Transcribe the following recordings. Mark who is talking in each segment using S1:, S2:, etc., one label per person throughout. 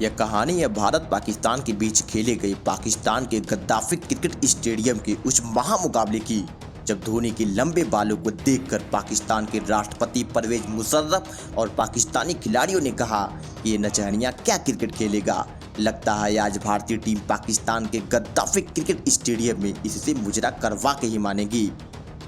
S1: यह कहानी है भारत पाकिस्तान के बीच खेले गए पाकिस्तान के गद्दाफी क्रिकेट स्टेडियम के उस महामुकाबले की, जब धोनी के लंबे बालों को देखकर पाकिस्तान के राष्ट्रपति परवेज मुशर्रफ और पाकिस्तानी खिलाड़ियों ने कहा कि ये नचनिया क्या क्रिकेट खेलेगा। लगता है आज भारतीय टीम पाकिस्तान के गद्दाफी क्रिकेट स्टेडियम में इससे मुजरा करवा के ही मानेगी।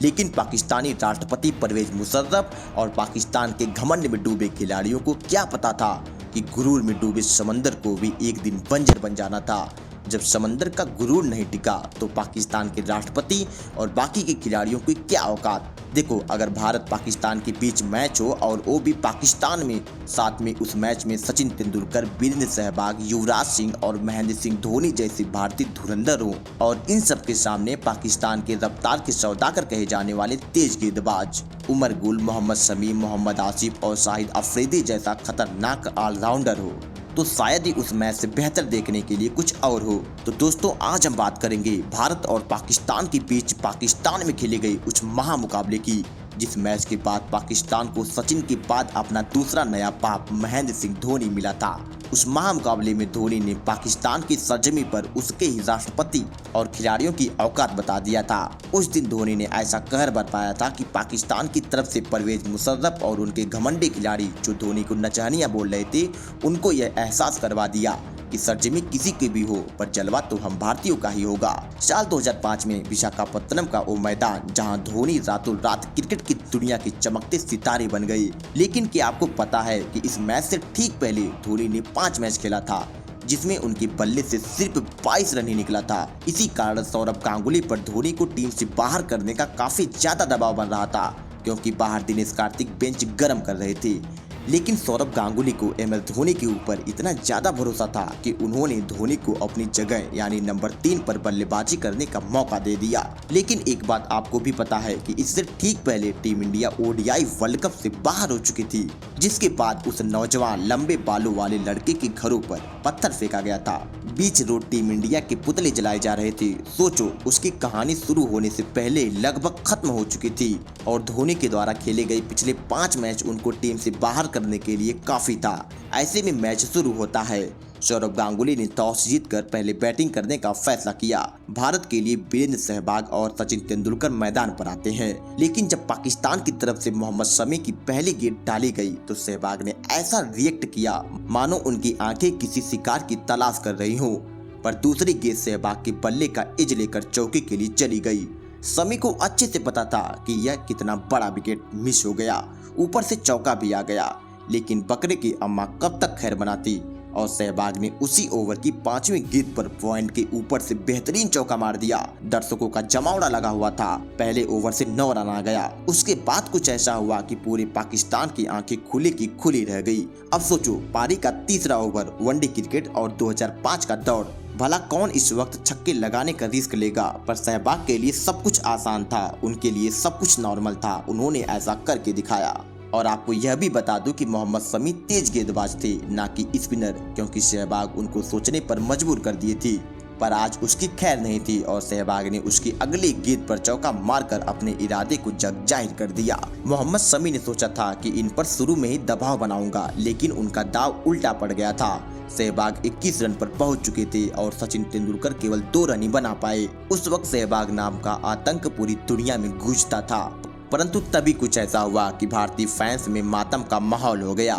S1: लेकिन पाकिस्तानी राष्ट्रपति परवेज मुशर्रफ और पाकिस्तान के घमंड में डूबे खिलाड़ियों को क्या पता था कि गुरूर में डूबे समंदर को भी एक दिन बंजर बन जाना था। जब समंदर का गुरूर नहीं टिका तो पाकिस्तान के राष्ट्रपति और बाकी के खिलाड़ियों की क्या औकात। देखो, अगर भारत पाकिस्तान के बीच मैच हो और वो भी पाकिस्तान में, साथ में उस मैच में सचिन तेंदुलकर, वीरेंद्र सहवाग, युवराज सिंह और महेंद्र सिंह धोनी जैसे भारतीय धुरंधर हो, और इन सब के सामने पाकिस्तान के रफ्तार के सौदागर कहे जाने वाले तेज गेंदबाज उमर गुल, मोहम्मद शमी, मोहम्मद आसिफ और शाहिद अफरीदी जैसा खतरनाक ऑलराउंडर हो, तो शायद ही उस मैच से बेहतर देखने के लिए कुछ और हो। तो दोस्तों, आज हम बात करेंगे भारत और पाकिस्तान के बीच पाकिस्तान में खेले गए उस महामुकाबले की, जिस मैच के बाद पाकिस्तान को सचिन के बाद अपना दूसरा नया बाप महेंद्र सिंह धोनी मिला था। उस महामुकाबले में धोनी ने पाकिस्तान की सरजमी पर उसके ही राष्ट्रपति और खिलाड़ियों की औकात बता दिया था। उस दिन धोनी ने ऐसा कहर बरपाया था कि पाकिस्तान की तरफ से परवेज मुशर्रफ और उनके घमंडी खिलाड़ी जो धोनी को नचनिया बोल रहे थे, उनको यह एहसास करवा दिया कि सरजमी किसी के भी हो, पर जलवा तो हम भारतीयों का ही होगा। साल 2005 में विशाखापत्तनम का वो मैदान जहां धोनी रातों रात क्रिकेट की दुनिया के चमकते सितारे बन गए। लेकिन क्या आपको पता है कि इस मैच से ठीक पहले धोनी ने 5 मैच खेला था, जिसमें उनके बल्ले से सिर्फ 22 रन ही निकला था। इसी कारण सौरभ गांगुली पर धोनी को टीम से बाहर करने का काफी ज्यादा दबाव बन रहा था, क्योंकि बाहर दिनेश कार्तिक बेंच गर्म कर रहे थे। लेकिन सौरभ गांगुली को एम एस धोनी के ऊपर इतना ज्यादा भरोसा था कि उन्होंने धोनी को अपनी जगह यानी नंबर 3 पर बल्लेबाजी करने का मौका दे दिया। लेकिन एक बात आपको भी पता है कि इससे ठीक पहले team India ODI world cup से बाहर हो चुकी थी, जिसके बाद उस नौजवान लंबे बालों वाले लड़के के घरों पर पत्थर फेंका गया था। बीच रोड टीम इंडिया के पुतले जलाए जा रहे थे। सोचो, उसकी कहानी शुरू होने से पहले लगभग खत्म हो चुकी थी और धोनी के द्वारा खेले गए पिछले 5 मैच उनको टीम से बाहर करने के लिए काफी था। ऐसे में मैच शुरू होता है। सौरभ गांगुली ने टॉस जीतकर पहले बैटिंग करने का फैसला किया। भारत के लिए वीरेंद्र सहवाग और सचिन तेंदुलकर मैदान पर आते हैं। लेकिन जब पाकिस्तान की तरफ से मोहम्मद शमी की पहली गेंद डाली गई तो सहवाग ने ऐसा रिएक्ट किया मानो उनकी आंखें किसी शिकार की तलाश कर रही हो। पर दूसरी गेंद सहवाग के बल्ले का एज लेकर चौके के लिए चली गई। शमी को अच्छे से पता था कि यह कितना बड़ा विकेट मिस हो गया, ऊपर से चौका भी आ गया। लेकिन बकरे की अम्मा कब तक खैर बनाती, और सहवाग ने उसी ओवर की 5वीं गेंद पर पॉइंट के ऊपर से बेहतरीन चौका मार दिया। दर्शकों का जमावड़ा लगा हुआ था। पहले ओवर से 9 रन आ गया। उसके बाद कुछ ऐसा हुआ कि पूरे पाकिस्तान की आंखें खुली की खुली रह गई। अब सोचो, पारी का तीसरा ओवर, वनडे क्रिकेट और 2005 का दौर, भला कौन इस वक्त छक्के लगाने का रिस्क लेगा। पर सहवाग के लिए सब कुछ आसान था, उनके लिए सब कुछ नॉर्मल था। उन्होंने ऐसा करके दिखाया। और आपको यह भी बता दूं कि मोहम्मद शमी तेज गेंदबाज थे, ना कि स्पिनर, क्योंकि सहवाग उनको सोचने पर मजबूर कर दिए थे। पर आज उसकी खैर नहीं थी और सहवाग ने उसकी अगली गेंद पर चौका मारकर अपने इरादे को जग जाहिर कर दिया। मोहम्मद शमी ने सोचा था कि इन पर शुरू में ही दबाव बनाऊंगा, लेकिन उनका दाव उल्टा पड़ गया था। सहवाग 21 रन पर पहुंच चुके थे और सचिन तेंदुलकर केवल 2 रन ही बना पाए। उस वक्त सहवाग नाम का आतंक पूरी दुनिया में गूंजता था। परंतु तभी कुछ ऐसा हुआ कि भारतीय फैंस में मातम का माहौल हो गया,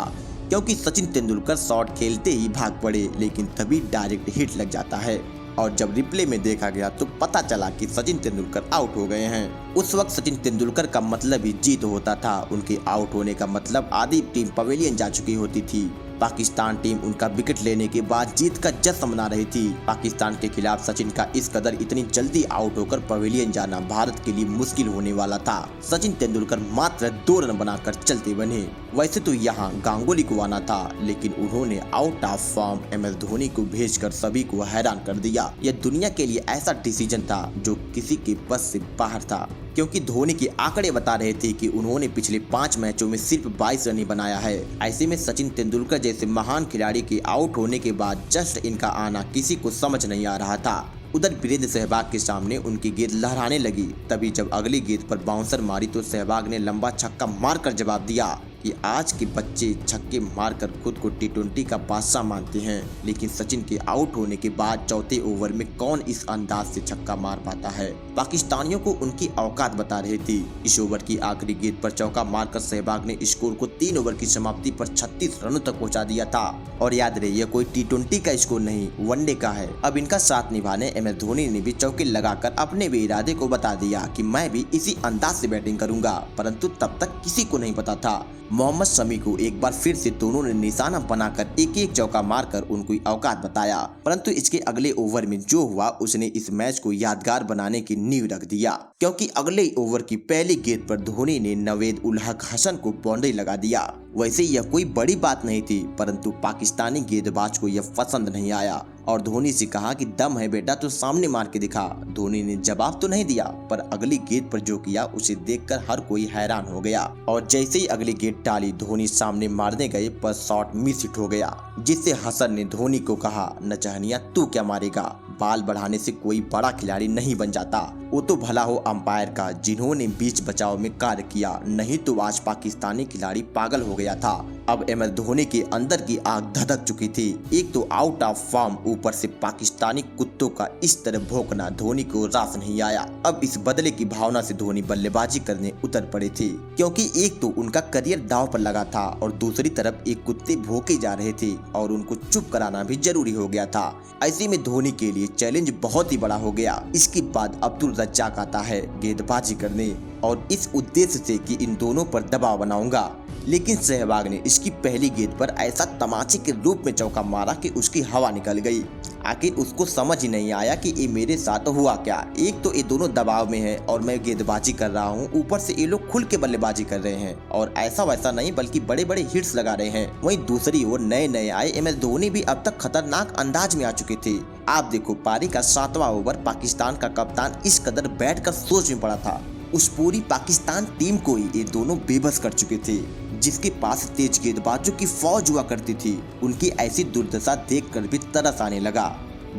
S1: क्योंकि सचिन तेंदुलकर शॉट खेलते ही भाग पड़े, लेकिन तभी डायरेक्ट हिट लग जाता है। और जब रिप्ले में देखा गया तो पता चला कि सचिन तेंदुलकर आउट हो गए हैं। उस वक्त सचिन तेंदुलकर का मतलब ही जीत होता था। उनके आउट होने का मतलब आधी टीम पवेलियन जा चुकी होती थी। पाकिस्तान टीम उनका विकेट लेने के बाद जीत का जश्न मना रही थी। पाकिस्तान के खिलाफ सचिन का इस कदर इतनी जल्दी आउट होकर पवेलियन जाना भारत के लिए मुश्किल होने वाला था। सचिन तेंदुलकर मात्र 2 रन बनाकर चलते बने। वैसे तो यहाँ गांगुली को आना था, लेकिन उन्होंने out of form M S Dhoni को भेजकर सभी को हैरान कर दिया। यह दुनिया के लिए ऐसा डिसीजन था जो किसी के बस से बाहर था, क्योंकि धोनी के आंकड़े बता रहे थे कि उन्होंने पिछले 5 मैचों में सिर्फ 22 रन ही बनाया है। ऐसे में सचिन तेंदुलकर जैसे महान खिलाड़ी के आउट होने के बाद जस्ट इनका आना किसी को समझ नहीं आ रहा था। उधर वीरेंद्र सहवाग के सामने उनकी गेंद लहराने लगी। तभी जब अगली गेंद पर बाउंसर मारी तो सहवाग ने लंबा छक्का मारकर जवाब दिया। कि आज के बच्चे छक्के मारकर खुद को टी20 का बादशाह मानते हैं, लेकिन सचिन के आउट होने के बाद चौथे ओवर में कौन इस अंदाज से छक्का मार पाता है। पाकिस्तानियों को उनकी औकात बता रही थी। इस ओवर की आखिरी गेंद पर चौका मारकर सहवाग ने स्कोर को 3 ओवर की समाप्ति पर 36 रनों तक पहुंचा दिया था। और याद रहे, यह कोई टी20 का स्कोर नहीं, वनडे का है। अब इनका साथ निभाने MS धोनी ने भी चौके लगाकर अपने भी इरादे को बता दिया कि मैं भी इसी अंदाज से बैटिंग करूंगा, परंतु तब तक किसी को नहीं पता था मोहम्मद शमी को एक बार फिर से दोनों ने निशाना बनाकर एक एक चौका मारकर उनको औकात बताया। परंतु इसके अगले ओवर में जो हुआ उसने इस मैच को यादगार बनाने की नींव रख दिया, क्योंकि अगले ओवर की पहली गेंद पर धोनी ने नवेद उल हक हसन को बाउंड्री लगा दिया। वैसे यह कोई बड़ी बात नहीं थी, परंतु पाकिस्तानी गेंदबाज को यह पसंद नहीं आया और धोनी से कहा कि दम है बेटा तो सामने मार के दिखा। धोनी ने जवाब तो नहीं दिया, पर अगली गेंद पर जो किया उसे देखकर हर कोई हैरान हो गया। और जैसे ही अगली गेंद डाली, धोनी सामने मारने गए पर शॉट मिस हिट हो गया, जिससे हसन ने धोनी को कहा, नचहनिया तू क्या मारेगा, बाल बढ़ाने से कोई बड़ा खिलाड़ी नहीं बन जाता। वो तो भला हो अंपायर का जिन्होंने बीच बचाव में कार्य किया, नहीं तो आज पाकिस्तानी खिलाड़ी पागल हो गया था। अब MS धोनी के अंदर की आग धधक चुकी थी। एक तो आउट ऑफ फॉर्म, ऊपर से पाकिस्तानी कुत्तों का इस तरह भौंकना धोनी को रास नहीं आया। अब इस बदले की भावना से धोनी बल्लेबाजी करने उतर पड़े थे, क्योंकि एक तो उनका करियर दांव पर लगा था और दूसरी तरफ एक कुत्ते भौंके जा रहे थे और उनको चुप कराना भी जरूरी हो गया था। ऐसे में धोनी के लिए चैलेंज बहुत ही बड़ा हो गया। इसके बाद अब्दुल रज्जाक आता है गेंदबाजी करने और इस उद्देश्य से कि इन दोनों पर दबाव बनाऊंगा, लेकिन सहवाग ने इसकी पहली गेंद पर ऐसा तमाचे के रूप में चौका मारा कि उसकी हवा निकल गई। आखिर उसको समझ ही नहीं आया कि ये मेरे साथ हुआ क्या। एक तो ये दोनों दबाव में है और मैं गेंदबाजी कर रहा हूँ, ऊपर से ये लोग खुल के बल्लेबाजी कर रहे हैं और ऐसा वैसा नहीं बल्कि बड़े बड़े हिट्स लगा रहे हैं। वहीं दूसरी ओर नए नए आए MS धोनी भी अब तक खतरनाक अंदाज में आ चुके थे। आप देखो, पारी का 7वां ओवर पाकिस्तान का कप्तान इस कदर बैठकर सोच में पड़ा था, उस पूरी पाकिस्तान टीम को ही ये दोनों बेबस कर चुके थे। जिसके पास तेज गेंदबाजों की फौज हुआ करती थी, उनकी ऐसी दुर्दशा देखकर भी तरस आने लगा।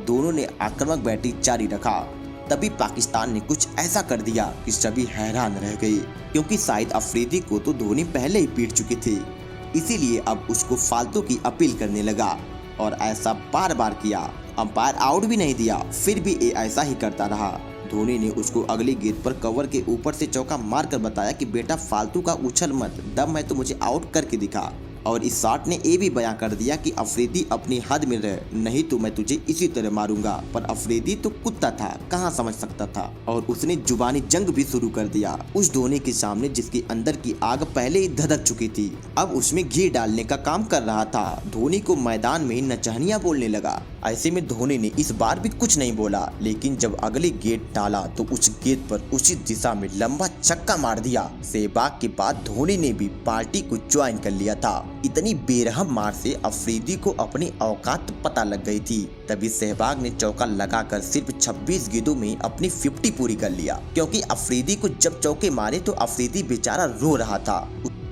S1: दोनों ने आक्रामक बैटिंग जारी रखा, तभी पाकिस्तान ने कुछ ऐसा कर दिया कि सभी हैरान रह गए, क्योंकि शायद अफरीदी को तो धोनी पहले ही पीट चुके थे, इसीलिए अब उसको फालतू की अपील करने लगा और ऐसा बार बार किया। अंपायर आउट भी नहीं दिया, फिर भी ये ऐसा ही करता रहा। धोनी ने उसको अगली गेंद पर कवर के ऊपर से चौका मारकर बताया कि बेटा फालतू का उछल मत, दम है तो मुझे आउट करके दिखा। और इस शॉट ने ये भी बयां कर दिया कि अफरीदी अपनी हद में रहे, नहीं तो मैं तुझे इसी तरह मारूंगा। पर अफरीदी तो कुत्ता था, कहां समझ सकता था, और उसने जुबानी जंग भी शुरू कर दिया उस धोनी के सामने जिसके अंदर की आग पहले ही धधक चुकी थी। अब उसमें घी डालने का काम कर रहा था। धोनी को मैदान में नचहनिया बोलने लगा। ऐसे में धोनी ने इस बार भी कुछ नहीं बोला, लेकिन जब अगली गेंद डाला तो उस गेंद पर उसी दिशा में लंबा छक्का मार दिया। सहवाग के बाद धोनी ने भी पार्टी को ज्वाइन कर लिया था। इतनी बेरहम मार से अफरीदी को अपनी औकात पता लग गई थी। तभी सहवाग ने चौका लगाकर सिर्फ 26 गेंदों में अपनी 50 पूरी कर लिया, क्योंकि अफरीदी को जब चौके मारे तो अफरीदी बेचारा रो रहा था।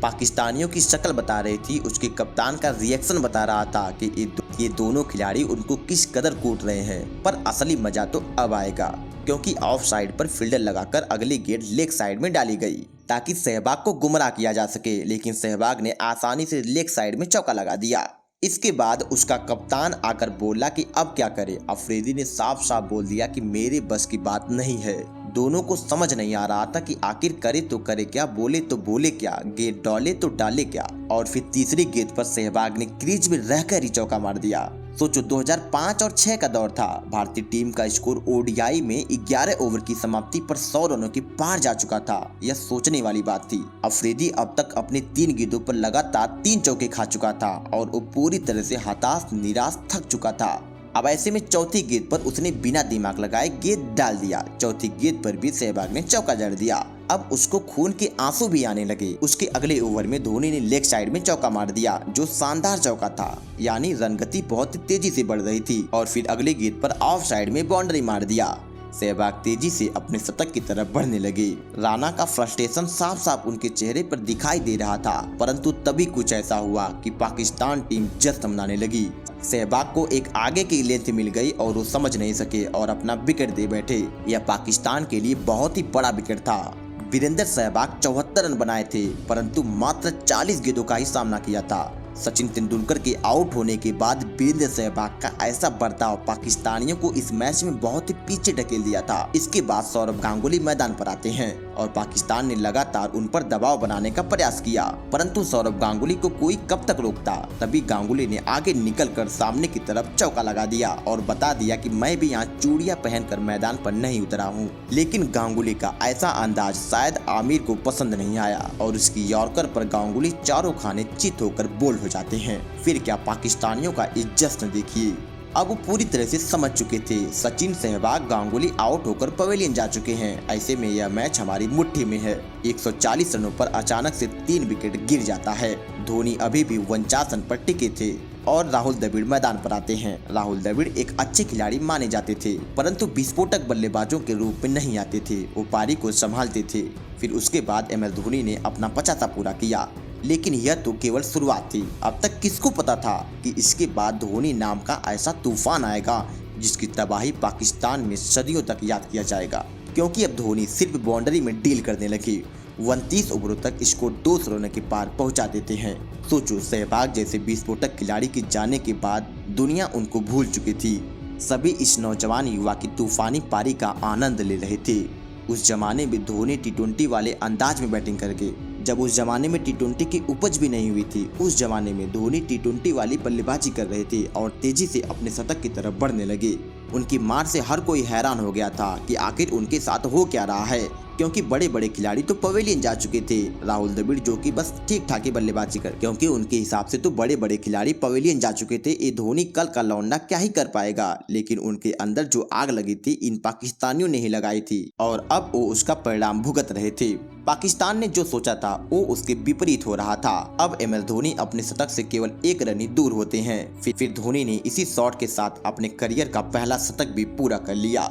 S1: पाकिस्तानियों की शक्ल बता रही थी, उसके कप्तान का रिएक्शन बता रहा था कि ये दोनों खिलाड़ी उनको किस कदर कूट रहे हैं। पर असली मजा तो अब आएगा, क्योंकि ऑफ साइड पर फील्डर लगाकर अगली गेंद लेग साइड में डाली गई ताकि सहवाग को गुमराह किया जा सके, लेकिन सहवाग ने आसानी से लेग साइड में चौका लगा दिया। इसके बाद उसका कप्तान आकर बोला कि अब क्या करे। अफरीदी ने साफ साफ बोल दिया कि मेरे बस की बात नहीं है। दोनों को समझ नहीं आ रहा था कि आखिर करे तो करे क्या, बोले तो बोले क्या, गेंद डाले तो डाले क्या। और फिर तीसरी गेंद पर सहवाग ने क्रीज में रहकर ही चौका मार दिया। सोचो 2005 और 6 का दौर था। भारतीय टीम का स्कोर ODI में 11 ओवर की समाप्ति पर 100 रनों के पार जा चुका था। यह सोचने वाली बात थी। अफरीदी अब तक अपने 3 गेंदों पर लगातार 3 चौके खा चुका था और वो पूरी तरह से हताश निराश थक चुका था। अब ऐसे में चौथी गेंद पर उसने बिना दिमाग लगाए गेंद डाल दिया। चौथी गेंद पर भी सहवाग ने चौका जड़ दिया। अब उसको खून के आंसू भी आने लगे। उसके अगले ओवर में धोनी ने लेग साइड में चौका मार दिया, जो शानदार चौका था, यानी रन गति बहुत तेजी से बढ़ रही थी। और फिर अगली गेंद पर ऑफ साइड में बाउंड्री मार दिया। सहवाग तेजी से अपने शतक की तरफ बढ़ने लगे। राणा का फ्रस्ट्रेशन साफ साफ उनके चेहरे पर दिखाई दे रहा था। परंतु तभी कुछ ऐसा हुआ कि पाकिस्तान टीम जश्न मनाने लगी। सहवाग को एक आगे की लेंथ मिल गई और वो समझ नहीं सके और अपना विकेट दे बैठे। यह पाकिस्तान के लिए बहुत ही बड़ा विकेट था। वीरेंद्र सहवाग 74 रन बनाए थे, परंतु मात्र 40 गेंदों का ही सामना किया था। सचिन तेंदुलकर के आउट होने के बाद वीरेंद्र सहवाग का ऐसा बर्ताव पाकिस्तानियों को इस मैच में बहुत ही पीछे ढकेल दिया था। इसके बाद सौरव गांगुली मैदान पर आते हैं और पाकिस्तान ने लगातार उन पर दबाव बनाने का प्रयास किया, परंतु सौरव गांगुली को कोई कब तक रोकता। तभी गांगुली ने आगे निकलकर सामने की तरफ चौका लगा दिया और बता दिया कि मैं भी यहाँ चूड़ियां पहनकर मैदान पर नहीं उतरा हूँ। लेकिन गांगुली का ऐसा अंदाज शायद आमिर को पसंद नहीं आया और उसकी यॉर्कर पर गांगुली चारों खाने चित होकर बोल्ड हो जाते हैं। फिर क्या पाकिस्तानियों का इस जश्न देखिए। अब वो पूरी तरह से समझ चुके थे सचिन, सहवाग, गांगुली आउट होकर पवेलियन जा चुके हैं। ऐसे में यह मैच हमारी मुट्ठी में है। 140 रनों पर अचानक से 3 विकेट गिर जाता है। धोनी अभी भी 49 रन पर टिके थे और राहुल द्रविड़ मैदान पर आते हैं। राहुल द्रविड़ एक अच्छे खिलाड़ी माने जाते थे, परंतु विस्फोटक बल्लेबाजों के रूप में नहीं आते थे। वो पारी को संभालते थे। फिर उसके बाद MS धोनी ने अपना 50 पूरा किया, लेकिन यह तो केवल शुरुआत थी। अब तक किसको पता था कि इसके बाद धोनी नाम का ऐसा तूफान आएगा जिसकी तबाही पाकिस्तान में सदियों तक याद किया जाएगा। क्योंकि अब धोनी सिर्फ बाउंड्री में डील करने लगे। 29 ओवरों तक इसको 200 रनों के पार पहुंचा देते हैं। सोचो, सहवाग जैसे विस्फोटक खिलाड़ी के जाने के बाद दुनिया उनको भूल चुकी थी। सभी इस नौजवान युवा की तूफानी पारी का आनंद ले रहे थे। उस जमाने में धोनी T20 वाले अंदाज में बैटिंग करके, जब उस जमाने में T20 की उपज भी नहीं हुई थी, उस जमाने में धोनी T20 वाली बल्लेबाजी कर रहे थे और तेजी से अपने शतक की तरफ बढ़ने लगे। उनकी मार से हर कोई हैरान हो गया था कि आखिर उनके साथ हो क्या रहा है, क्योंकि बड़े बड़े खिलाड़ी तो पवेलियन जा चुके थे। राहुल द्रविड़ जो कि बस ठीक ठाक ही बल्लेबाजी कर, क्योंकि उनके हिसाब से तो बड़े बड़े खिलाड़ी पवेलियन जा चुके थे। ये धोनी कल का लौंडा क्या ही कर पाएगा। लेकिन उनके अंदर जो आग लगी थी इन पाकिस्तानियों ने ही लगाई थी और अब वो उसका परिणाम भुगत रहे थे। पाकिस्तान ने जो सोचा था वो उसके विपरीत हो रहा था। अब MS धोनी अपने शतक से केवल 1 रन ही दूर होते हैं। फिर धोनी ने इसी शॉट के साथ अपने करियर का पहला शतक भी पूरा कर लिया।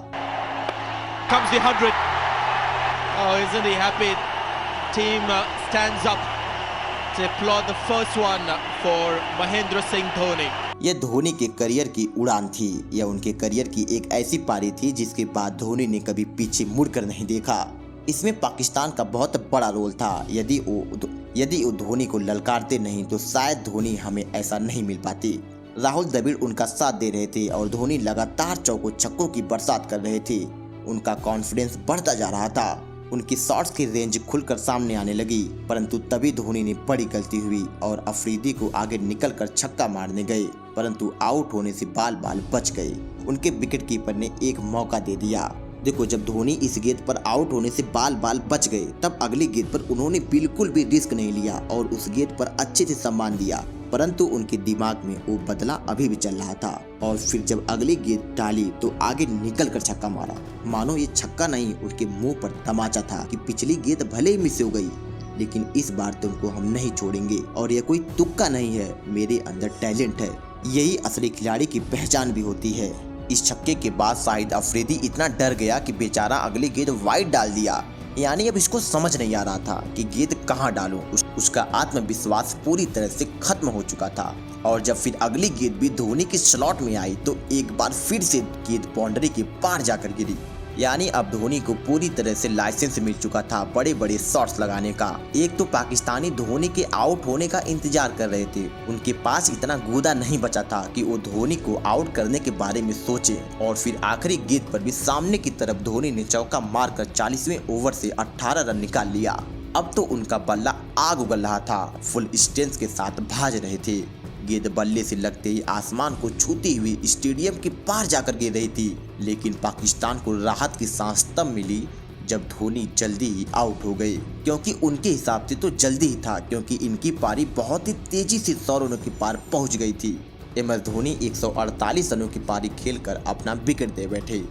S2: Comes the 100. Oh, isn't he happy? Team stands up to applaud the first one for Mahendra Singh Dhoni.
S1: यह धोनी के करियर की उड़ान थी। यह उनके करियर की एक ऐसी पारी थी जिसके बाद धोनी ने कभी पीछे मुड़कर नहीं देखा। इसमें पाकिस्तान का बहुत बड़ा रोल था। यदि वो धोनी को ललकारते नहीं तो शायद धोनी हमें ऐसा नहीं मिल पाती। राहुल द्रविड़ उनका साथ दे रहे थे और धोनी लगातार चौकों छक्कों की बरसात कर रहे थे। उनका कॉन्फिडेंस बढ़ता जा रहा था। उनकी शॉट्स की रेंज खुलकर सामने आने लगी, परंतु तभी धोनी ने बड़ी गलती हुई और अफरीदी को आगे निकलकर छक्का मारने गए, परंतु आउट होने से बाल बाल बच गए। उनके विकेट कीपर ने एक मौका दे दिया। देखो, जब धोनी इस गेंद पर आउट होने से बाल बाल बच गए, तब अगली गेंद पर उन्होंने बिल्कुल भी रिस्क नहीं लिया और उस गेंद पर अच्छे से सम्मान दिया, परंतु उनके दिमाग में वो बदला अभी भी चल रहा था। और फिर जब अगली गेंद डाली तो आगे निकल कर छक्का मारा। मानो ये छक्का नहीं, उनके मुंह पर तमाचा था कि पिछली गेंद भले ही मिस हो गई, लेकिन इस बार तुमको हम नहीं छोड़ेंगे और ये कोई तुक्का नहीं है, मेरे अंदर टैलेंट है। यही असली खिलाड़ी की पहचान भी होती है। इस छक्के के बाद शाहिद अफरीदी इतना डर गया कि बेचारा अगली गेंद वाइड डाल दिया। यानी अब इसको समझ नहीं आ रहा था कि गेंद कहां डालूं। उसका आत्मविश्वास पूरी तरह से खत्म हो चुका था। और जब फिर अगली गेंद भी धोनी के स्लॉट में आई तो एक बार फिर से गेंद बाउंड्री के पार जाकर गिरी। यानी अब धोनी को पूरी तरह से लाइसेंस मिल चुका था बड़े बड़े शॉट्स लगाने का। एक तो पाकिस्तानी धोनी के आउट होने का इंतजार कर रहे थे, उनके पास इतना गूदा नहीं बचा था कि वो धोनी को आउट करने के बारे में सोचे। और फिर आखिरी गेंद पर भी सामने की तरफ धोनी ने चौका मारकर 40वें ओवर से 18 रन निकाल लिया। अब तो उनका बल्ला आग उगल रहा था, फुल स्ट्रेंथ के साथ भाज रहे थे। गेंद बल्ले से लगते ही आसमान को छूती हुई स्टेडियम के पार जाकर गिर रही थी। लेकिन पाकिस्तान को राहत की सांस तब मिली जब धोनी जल्दी ही आउट हो गए, क्योंकि उनके हिसाब से तो जल्दी ही था, क्योंकि इनकी पारी बहुत ही तेजी से 100 रनों के पार पहुंच गई थी। MS धोनी 148 रनों की पारी खेलकर अपना विकेट दे बैठे।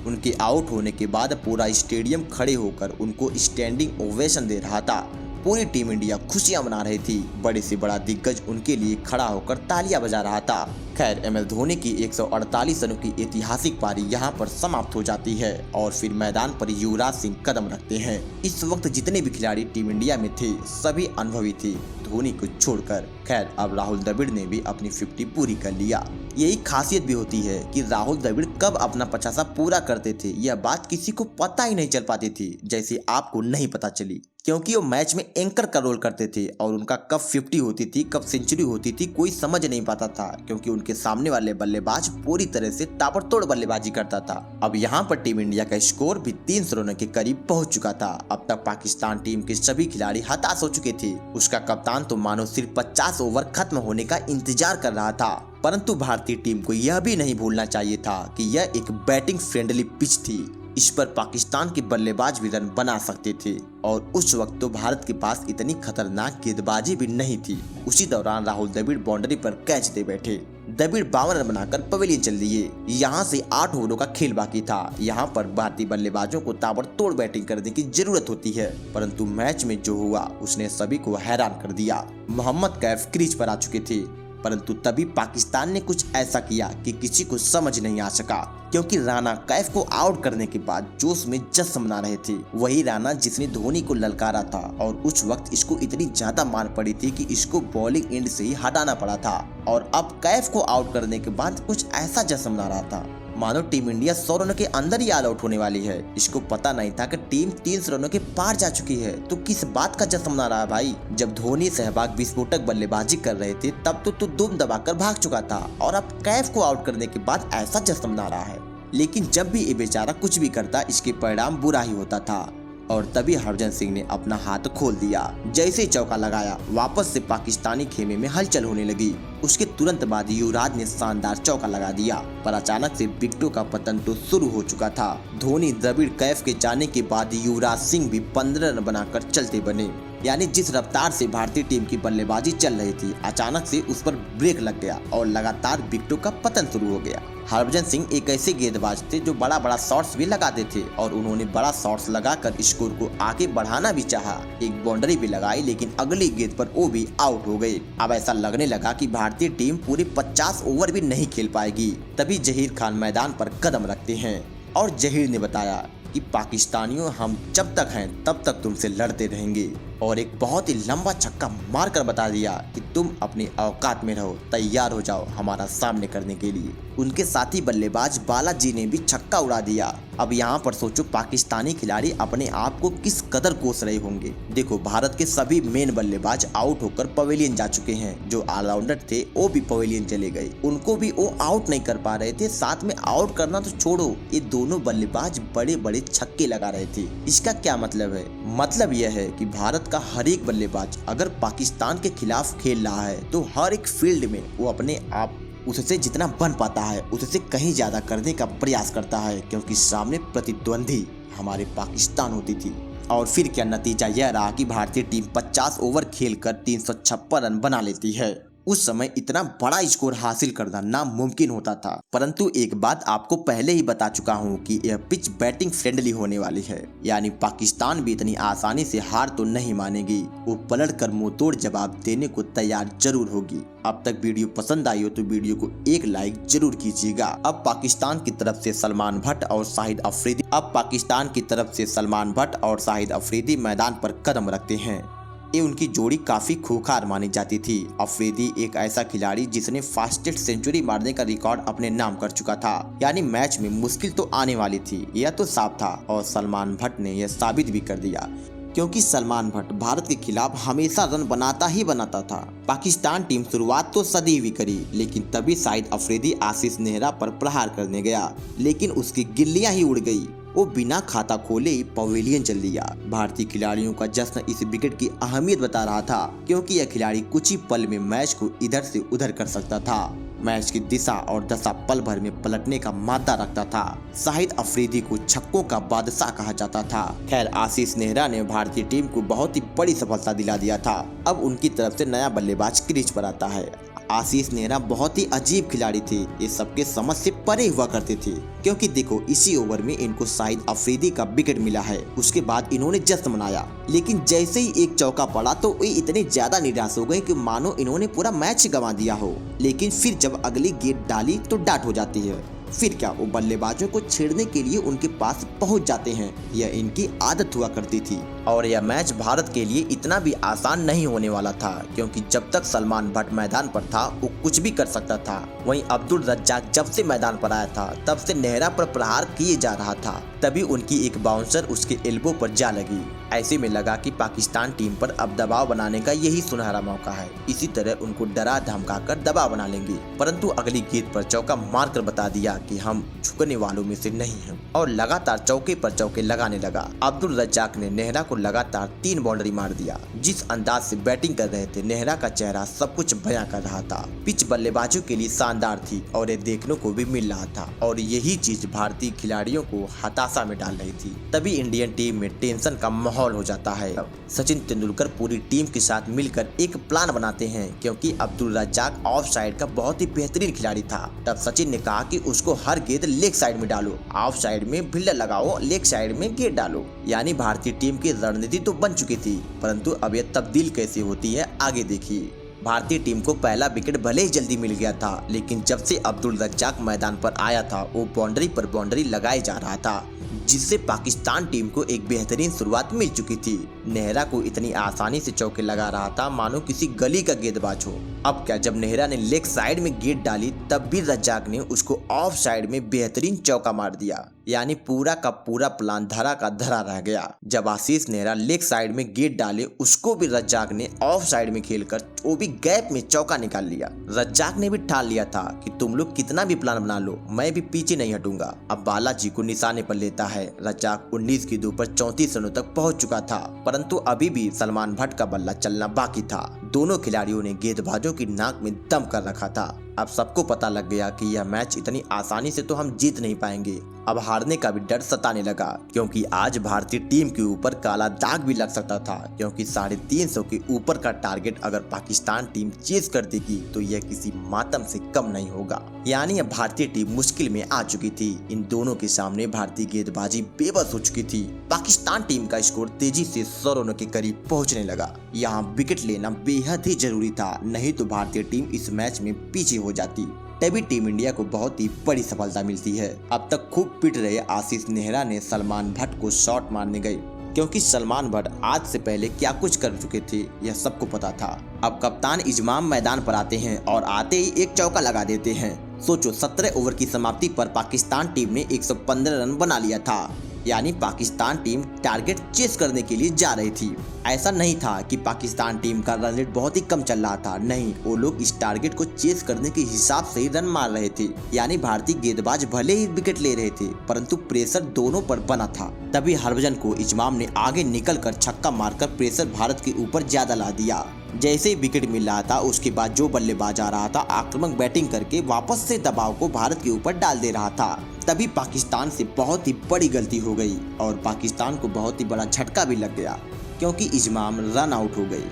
S1: उनके आउट होने के बाद पूरा स्टेडियम खड़े होकर उनको स्टैंडिंग ओवेशन दे रहा था। पूरी टीम इंडिया खुशियां मना रही थी। बड़े से बड़ा दिग्गज उनके लिए खड़ा होकर तालियां बजा रहा था। खैर, MS धोनी की 148 रनों की ऐतिहासिक पारी यहां पर समाप्त हो जाती है और फिर मैदान पर युवराज सिंह कदम रखते हैं। इस वक्त जितने भी खिलाड़ी टीम इंडिया में थे सभी अनुभवी थे। धोनी को छोड़कर। खैर, अब राहुल द्रविड़ ने भी अपनी 50 पूरी कर लिया। यही खासियत भी होती है कि राहुल द्रविड़ कब अपना 50 पूरा करते थे यह बात किसी को पता ही नहीं चल पाती थी, जैसे आपको नहीं पता चली, क्योंकि वो मैच में एंकर का रोल करते थे और उनका कब 50 होती थी कब सेंचुरी होती थी कोई समझ नहीं पाता था, क्योंकि उनके सामने वाले बल्लेबाज पूरी तरह से ताबड़तोड़ बल्लेबाजी करता था। अब यहाँ पर टीम इंडिया का स्कोर भी 300 रनों के करीब पहुंच चुका था। अब तक पाकिस्तान टीम के सभी खिलाड़ी हताश हो चुके थे। उसका कप्तान तो मानो सिर्फ 50 ओवर खत्म होने का इंतजार कर रहा था। परंतु भारतीय टीम को यह भी नहीं भूलना चाहिए था कि यह एक बैटिंग फ्रेंडली पिच थी। इस पर पाकिस्तान के बल्लेबाज भी रन बना सकते थे और उस वक्त तो भारत के पास इतनी खतरनाक गेंदबाजी भी नहीं थी। उसी दौरान राहुल द्रविड़ बाउंड्री पर कैच दे बैठे। द्रविड़ 52 रन बनाकर पवेलियन चल दिए। यहाँ से 8 ओवरों का खेल बाकी था। यहाँ पर भारतीय बल्लेबाजों को ताबड़तोड़ बैटिंग करने की जरूरत होती है, परंतु मैच में जो हुआ उसने सभी को हैरान कर दिया। मोहम्मद कैफ क्रीज पर आ चुके थे, परंतु तभी पाकिस्तान ने कुछ ऐसा किया कि किसी को समझ नहीं आ सका, क्योंकि राणा कैफ को आउट करने के बाद जोश में जश्न मना रहे थे। वही राणा जिसने धोनी को ललकारा था और उस वक्त इसको इतनी ज्यादा मार पड़ी थी कि इसको बॉलिंग एंड से ही हटाना पड़ा था, और अब कैफ को आउट करने के बाद कुछ ऐसा जश्न मना रहा था मानो टीम इंडिया 100 रनों के अंदर ही ऑल आउट होने वाली है। इसको पता नहीं था कि टीम 300 रनों के पार जा चुकी है, तो किस बात का जश्न मना रहा है भाई। जब धोनी सहवाग विस्फोटक बल्लेबाजी कर रहे थे तब तो दुम दबाकर भाग चुका था, और अब कैफ को आउट करने के बाद ऐसा जश्न मना रहा है। लेकिन जब भी ये बेचारा कुछ भी करता इसके परिणाम बुरा ही होता था, और तभी हरभजन सिंह ने अपना हाथ खोल दिया। जैसे ही चौका लगाया वापस से पाकिस्तानी खेमे में हलचल होने लगी। उसके तुरंत बाद युवराज ने शानदार चौका लगा दिया, पर अचानक से विकेटों का पतन तो शुरू हो चुका था। धोनी, द्रविड़, कैफ के जाने के बाद युवराज सिंह भी 15 रन बनाकर चलते बने। यानी जिस रफ्तार से भारतीय टीम की बल्लेबाजी चल रही थी अचानक से उस पर ब्रेक लग गया और लगातार विकेटों का पतन शुरू हो गया। हरभजन सिंह एक ऐसे गेंदबाज थे जो बड़ा शॉट्स भी लगाते थे, और उन्होंने बड़ा शॉट्स लगाकर स्कोर को आगे बढ़ाना भी चाहा। एक बाउंड्री भी लगाई, लेकिन अगली गेंद पर वो भी आउट हो गए। अब ऐसा लगने लगा कि भारतीय टीम पूरे 50 ओवर भी नहीं खेल पाएगी। तभी जहीर खान मैदान पर कदम रखते हैं और जहीर ने बताया कि पाकिस्तानियों, हम जब तक हैं तब तक तुमसे लड़ते रहेंगे, और एक बहुत ही लंबा छक्का मारकर बता दिया कि तुम अपनी औकात में रहो, तैयार हो जाओ हमारा सामने करने के लिए। उनके साथी बल्लेबाज बालाजी ने भी छक्का उड़ा दिया। अब यहाँ पर सोचो पाकिस्तानी खिलाड़ी अपने आप को किस कदर कोस रहे होंगे। देखो, भारत के सभी मेन बल्लेबाज आउट होकर पवेलियन जा चुके हैं। जो ऑलराउंडर थे वो भी पवेलियन चले गए, उनको भी वो आउट नहीं कर पा रहे थे। साथ में आउट करना तो छोड़ो, ये दोनों बल्लेबाज बड़े बड़े छक्के लगा रहे थे। इसका क्या मतलब है? मतलब यह है कि भारत का हर एक बल्लेबाज अगर पाकिस्तान के खिलाफ खेल रहा है तो हर एक फील्ड में वो अपने आप उससे जितना बन पाता है उससे कहीं ज्यादा करने का प्रयास करता है, क्योंकि सामने प्रतिद्वंदी हमारे पाकिस्तान होती थी। और फिर क्या नतीजा यह रहा कि भारतीय टीम 50 ओवर खेलकर 356 रन बना लेती है। उस समय इतना बड़ा स्कोर हासिल करना नामुमकिन होता था। परंतु एक बात आपको पहले ही बता चुका हूं कि यह पिच बैटिंग फ्रेंडली होने वाली है, यानी पाकिस्तान भी इतनी आसानी से हार तो नहीं मानेगी। वो पलटकर मुंहतोड़ जवाब देने को तैयार जरूर होगी। अब तक वीडियो पसंद आई हो तो वीडियो को एक लाइक जरूर कीजिएगा। अब पाकिस्तान की तरफ से सलमान भट्ट और शाहिद अफरीदी मैदान पर कदम रखते हैं। ये उनकी जोड़ी काफी खूंखार मानी जाती थी। अफरीदी एक ऐसा खिलाड़ी जिसने फास्टेस्ट सेंचुरी मारने का रिकॉर्ड अपने नाम कर चुका था, यानी मैच में मुश्किल तो आने वाली थी, यह तो साफ था। और सलमान भट्ट ने यह साबित भी कर दिया, क्योंकि सलमान भट्ट भारत के खिलाफ हमेशा रन बनाता ही बनाता था। पाकिस्तान टीम शुरुआत तो सदी भी करी, लेकिन तभी शाहिद अफरीदी आशीष नेहरा पर प्रहार करने गया, लेकिन उसकी गिल्लियां ही उड़ गई। वो बिना खाता खोले ही पवेलियन चल दिया। भारतीय खिलाड़ियों का जश्न इस विकेट की अहमियत बता रहा था, क्योंकि यह खिलाड़ी कुछ ही पल में मैच को इधर से उधर कर सकता था। मैच की दिशा और दशा पल भर में पलटने का मादा रखता था। शाहिद अफरीदी को छक्कों का बादशाह कहा जाता था। खैर, आशीष नेहरा ने भारतीय टीम को बहुत ही बड़ी सफलता दिला दिया था। अब उनकी तरफ से नया बल्लेबाज क्रीज पर आता है। आशीष नेहरा बहुत ही अजीब खिलाड़ी थे, ये सबके समझ से परे हुआ करते थे, क्योंकि देखो इसी ओवर में इनको शाहिद अफरीदी का विकेट मिला है। उसके बाद इन्होंने जश्न मनाया, लेकिन जैसे ही एक चौका पड़ा तो ये इतने ज्यादा निराश हो गए कि मानो इन्होंने पूरा मैच गंवा दिया हो। लेकिन फिर जब अगली गेंद डाली तो डाट हो जाती है। फिर क्या वो बल्लेबाजों को छेड़ने के लिए उनके पास पहुंच जाते हैं। यह इनकी आदत हुआ करती थी और यह मैच भारत के लिए इतना भी आसान नहीं होने वाला था, क्योंकि जब तक सलमान भट्ट मैदान पर था वो कुछ भी कर सकता था। वहीं अब्दुल रज्जाक जब से मैदान पर आया था तब से नेहरा पर प्रहार किए जा रहा था। तभी उनकी एक बाउंसर उसके एल्बो पर जा लगी। ऐसे में लगा कि पाकिस्तान टीम पर अब दबाव बनाने का यही सुनहरा मौका है। इसी तरह उनको डरा धमका कर दबाव बना लेंगे, परंतु अगली गेंद पर चौका मारकर बता दिया कि हम झुकने वालों में से नहीं हैं और लगातार चौके पर चौके लगाने लगा। अब्दुल रज्जाक ने नेहरा को लगातार 3 बाउंड्री मार दिया। जिस अंदाज से बैटिंग कर रहे थे नेहरा का चेहरा सब कुछ बयां कर रहा था। पिच बल्लेबाजों के लिए शानदार थी और ये देखने को भी मिल रहा था और यही चीज भारतीय खिलाड़ियों को हताशा में डाल रही थी। तभी इंडियन टीम में टेंशन का माहौल हो जाता है। सचिन तेंदुलकर पूरी टीम के साथ मिलकर एक प्लान बनाते हैं, क्योंकि अब्दुल रज्जाक ऑफ साइड का बहुत ही बेहतरीन खिलाड़ी था। तब सचिन ने कहा कि उसको हर गेंद लेग साइड में डालो, ऑफ साइड में फील्डर लगाओ, लेग साइड में गेंद डालो। यानी भारतीय टीम की रणनीति तो बन चुकी थी, परंतु अब यह तब्दील कैसे होती है आगे देखिए। भारतीय टीम को पहला विकेट भले ही जल्दी मिल गया था, लेकिन जब से अब्दुल रज्जाक मैदान पर आया था वो बाउंड्री पर बाउंड्री लगाए जा रहा था, जिससे पाकिस्तान टीम को एक बेहतरीन शुरुआत मिल चुकी थी। नेहरा को इतनी आसानी से चौके लगा रहा था मानो किसी गली का गेंदबाज हो। अब क्या, जब नेहरा ने लेग साइड में गेंद डाली तब भी रज्जाक ने उसको ऑफ साइड में बेहतरीन चौका मार दिया। यानी पूरा का पूरा प्लान धरा का धरा रह गया। जब आशीष नेहरा लेग साइड में गेंद डाले उसको भी रज्जाक ने ऑफ साइड में खेलकर वो भी गैप में चौका निकाल लिया। रज्जाक ने भी ठान लिया था कि तुम लोग कितना भी प्लान बना लो, मैं भी पीछे नहीं हटूंगा। अब बालाजी को निशाने पर लेता है। रज्जाक 19 गेंदों पर 34 रनों तक पहुंच चुका था, परंतु अभी भी सलमान भट्ट का बल्ला चलना बाकी था। दोनों खिलाड़ियों ने गेंदबाजों की नाक में दम कर रखा था। अब सबको पता लग गया कि यह मैच इतनी आसानी से तो हम जीत नहीं पाएंगे। अब हारने का भी डर सताने लगा, क्योंकि आज भारतीय टीम के ऊपर काला दाग भी लग सकता था, क्योंकि 350 के ऊपर का टारगेट अगर पाकिस्तान टीम चेस कर देगी तो यह किसी मातम से कम नहीं होगा। यानी अब भारतीय टीम मुश्किल में आ चुकी थी। इन दोनों के सामने भारतीय गेंदबाजी बेबस हो चुकी थी। पाकिस्तान टीम का स्कोर तेजी से 100 रनों के करीब पहुंचने लगा। यहाँ विकेट लेना बेहद ही जरूरी था, नहीं तो भारतीय टीम इस मैच में पीछे हो जाती। तभी टीम इंडिया को बहुत ही बड़ी सफलता मिलती है। अब तक खूब पिट रहे आशीष नेहरा ने सलमान भट्ट को शॉट मारने गए, क्योंकि सलमान भट्ट आज से पहले क्या कुछ कर चुके थे यह सबको पता था। अब कप्तान इजमाम मैदान पर आते हैं और आते ही एक चौका लगा देते हैं। सोचो, 17 ओवर की समाप्ति पर पाकिस्तान टीम ने 115 रन बना लिया था। यानी पाकिस्तान टीम टारगेट चेस करने के लिए जा रही थी। ऐसा नहीं था कि पाकिस्तान टीम का रन रेट बहुत ही कम चल रहा था, नहीं, वो लोग इस टारगेट को चेस करने के हिसाब से ही रन मार रहे थे। यानी भारतीय गेंदबाज भले ही विकेट ले रहे थे, परंतु प्रेशर दोनों पर बना था। तभी हरभजन को इजमाम ने आगे निकलकर छक्का मारकर प्रेशर भारत के ऊपर ज्यादा ला दिया। जैसे ही विकेट मिल रहा था उसके बाद जो बल्लेबाज आ रहा था आक्रामक बैटिंग करके वापस से दबाव को भारत के ऊपर डाल दे रहा था। तभी पाकिस्तान से बहुत ही बड़ी गलती हो गई और पाकिस्तान को बहुत ही बड़ा झटका भी लग गया, क्योंकि इजमाम रन आउट हो गए।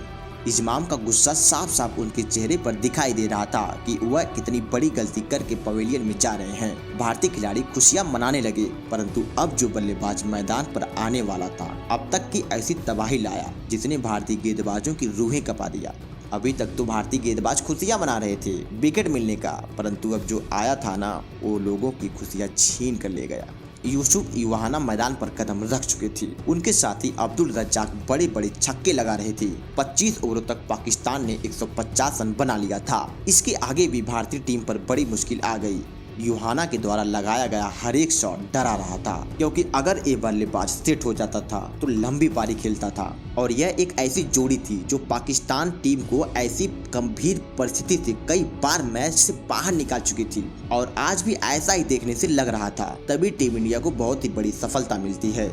S1: इजमाम का गुस्सा साफ साफ उनके चेहरे पर दिखाई दे रहा था कि वह कितनी बड़ी गलती करके पवेलियन में जा रहे हैं। भारतीय खिलाड़ी खुशियां मनाने लगे, परंतु अब जो बल्लेबाज मैदान पर आने वाला था अब तक की ऐसी तबाही लाया जिसने भारतीय गेंदबाजों की रूहें कपा दिया। अभी तक तो भारतीय गेंदबाज खुशियां मना रहे थे विकेट मिलने का, परंतु अब जो आया था ना वो लोगों की खुशियां छीन कर ले गया। यूसुफ युहाना मैदान पर कदम रख चुके थे। उनके साथ ही अब्दुल रज्जाक बड़े बड़े छक्के लगा रहे थे। 25 ओवरों तक पाकिस्तान ने 150 रन बना लिया था। इसके आगे भी भारतीय टीम पर बड़ी मुश्किल आ गई। युहाना के द्वारा लगाया गया हर एक शॉट डरा रहा था, क्योंकि अगर ये बल्लेबाज सेट हो जाता था तो लंबी पारी खेलता था। और यह एक ऐसी जोड़ी थी जो पाकिस्तान टीम को ऐसी गंभीर परिस्थिति से कई बार मैच से बाहर निकाल चुकी थी और आज भी ऐसा ही देखने से लग रहा था। तभी टीम इंडिया को बहुत ही बड़ी सफलता मिलती है,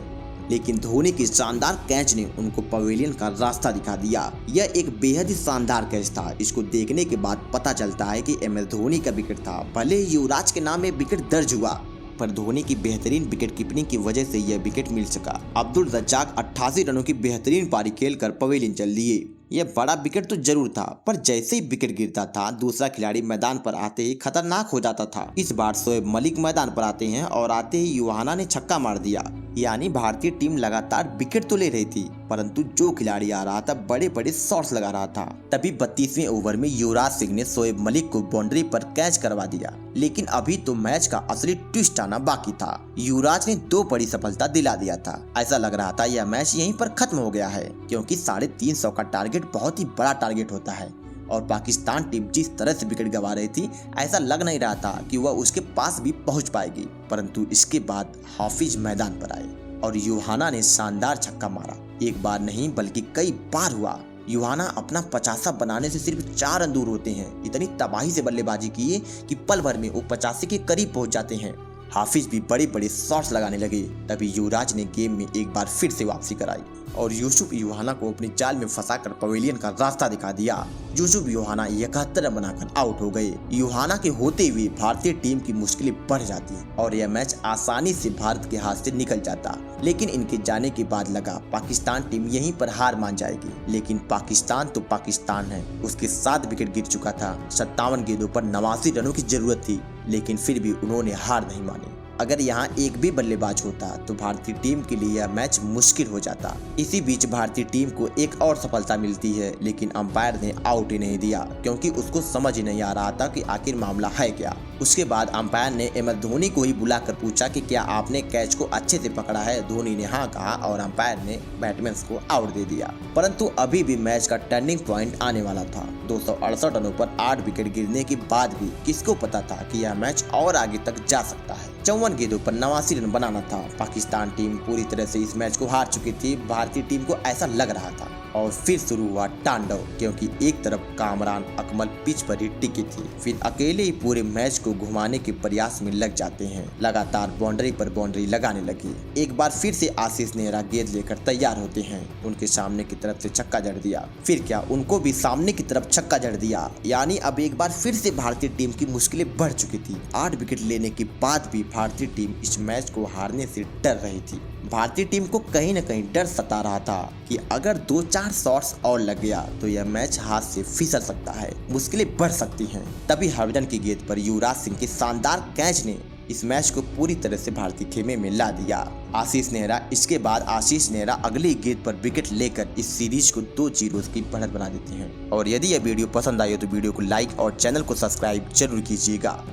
S1: लेकिन धोनी की शानदार कैच ने उनको पवेलियन का रास्ता दिखा दिया। यह एक बेहद ही शानदार कैच था। इसको देखने के बाद पता चलता है कि MS धोनी का विकेट था। भले ही युवराज के नाम में विकेट दर्ज हुआ, पर धोनी की बेहतरीन विकेट कीपिंग की वजह से यह विकेट मिल सका। अब्दुल रज्जाक 88 रनों की बेहतरीन पारी खेलकर पवेलियन चल दिए। यह बड़ा विकेट तो जरूर था, पर जैसे ही विकेट गिरता था दूसरा खिलाड़ी मैदान पर आते ही खतरनाक हो जाता था। इस बार शोएब मलिक मैदान पर आते हैं और आते ही युहाना ने छक्का मार दिया। यानी भारतीय टीम लगातार विकेट तो ले रही थी, परंतु जो खिलाड़ी आ रहा था बड़े बड़े शॉट्स लगा रहा था। तभी 32वें ओवर में युवराज सिंह ने शोएब मलिक को बाउंड्री पर कैच करवा दिया। लेकिन अभी तो मैच का असली ट्विस्ट आना बाकी था। युवराज ने 2 बड़ी सफलता दिला दिया था। ऐसा लग रहा था यह मैच यहीं पर खत्म हो गया है, क्योंकि 350 का टारगेट बहुत ही बड़ा टारगेट होता है और पाकिस्तान टीम जिस तरह से विकेट गंवा रही थी, ऐसा लग नहीं रहा था कि वह उसके पास भी पहुंच पाएगी। परंतु इसके बाद हाफिज मैदान पर आए और यूहाना ने शानदार छक्का मारा। एक बार नहीं बल्कि कई बार हुआ। यूहाना अपना 50 बनाने से सिर्फ 4 रन दूर होते हैं। इतनी तबाही से बल्लेबाजी की कि पल भर में वो 85 के करीब पहुंच जाते हैं। हाफिज भी बड़े बड़े शॉट्स लगाने लगे। तभी युवराज ने गेम में एक बार फिर से वापसी कराई और यूसुफ यूहाना को अपनी जाल में फंसाकर पवेलियन का रास्ता दिखा दिया। यूसुफ यूहाना 71 रन बनाकर आउट हो गए। यूहाना के होते हुए भारतीय टीम की मुश्किलें बढ़ जाती और यह मैच आसानी से भारत के हाथ से निकल जाता। लेकिन इनके जाने के बाद लगा पाकिस्तान टीम यहीं पर हार मान जाएगी। लेकिन पाकिस्तान तो पाकिस्तान है। उसके 7 विकेट गिर चुका था। 57 गेंदों पर 89 रनों की जरूरत थी, लेकिन फिर भी उन्होंने हार नहीं मानी। अगर यहाँ एक भी बल्लेबाज होता तो भारतीय टीम के लिए यह मैच मुश्किल हो जाता। इसी बीच भारतीय टीम को एक और सफलता मिलती है, लेकिन अंपायर ने आउट ही नहीं दिया, क्योंकि उसको समझ ही नहीं आ रहा था कि आखिर मामला है क्या। उसके बाद अंपायर ने MS धोनी को ही बुलाकर पूछा कि क्या आपने कैच को अच्छे से पकड़ा है। धोनी ने हाँ कहा और अंपायर ने बैट्समैन को आउट दे दिया। परंतु अभी भी मैच का टर्निंग पॉइंट आने वाला था। 268 रनों पर 8 विकेट गिरने के बाद भी किसको पता था कि यह मैच और आगे तक जा सकता है। 54 गेंदों पर 89 रन बनाना था। पाकिस्तान टीम पूरी तरह से इस मैच को हार चुकी थी। भारतीय टीम को ऐसा लग रहा था। और फिर शुरू हुआ तांडव, क्योंकि एक तरफ कामरान अकमल पिच पर ही टिकी थी, फिर अकेले ही पूरे मैच को घुमाने के प्रयास में लग जाते हैं। लगातार बाउंड्री पर बाउंड्री लगाने लगी। एक बार फिर से आशीष नेहरा गेंद लेकर तैयार होते हैं। उनके सामने की तरफ से छक्का जड़ दिया। फिर क्या उनको भी सामने की तरफ छक्का जड़ दिया। यानी अब एक बार फिर से भारतीय टीम की मुश्किलें बढ़ चुकी थी। 8 विकेट लेने के बाद भी भारतीय टीम इस मैच को हारने से डर रही थी। भारतीय टीम को कहीं न कहीं डर सता रहा था कि अगर 2-4 शॉट्स और लग गया तो यह मैच हाथ से फिसल सकता है, मुश्किलें बढ़ सकती हैं। तभी हरभजन की गेंद पर युवराज सिंह के शानदार कैच ने इस मैच को पूरी तरह से भारतीय खेमे में ला दिया। आशीष नेहरा इसके बाद आशीष नेहरा अगली गेंद पर विकेट लेकर इस सीरीज को 2-0 की बढ़त बना देते हैं। और यदि यह वीडियो पसंद आई हो तो वीडियो को लाइक और चैनल को सब्सक्राइब जरूर कीजिएगा।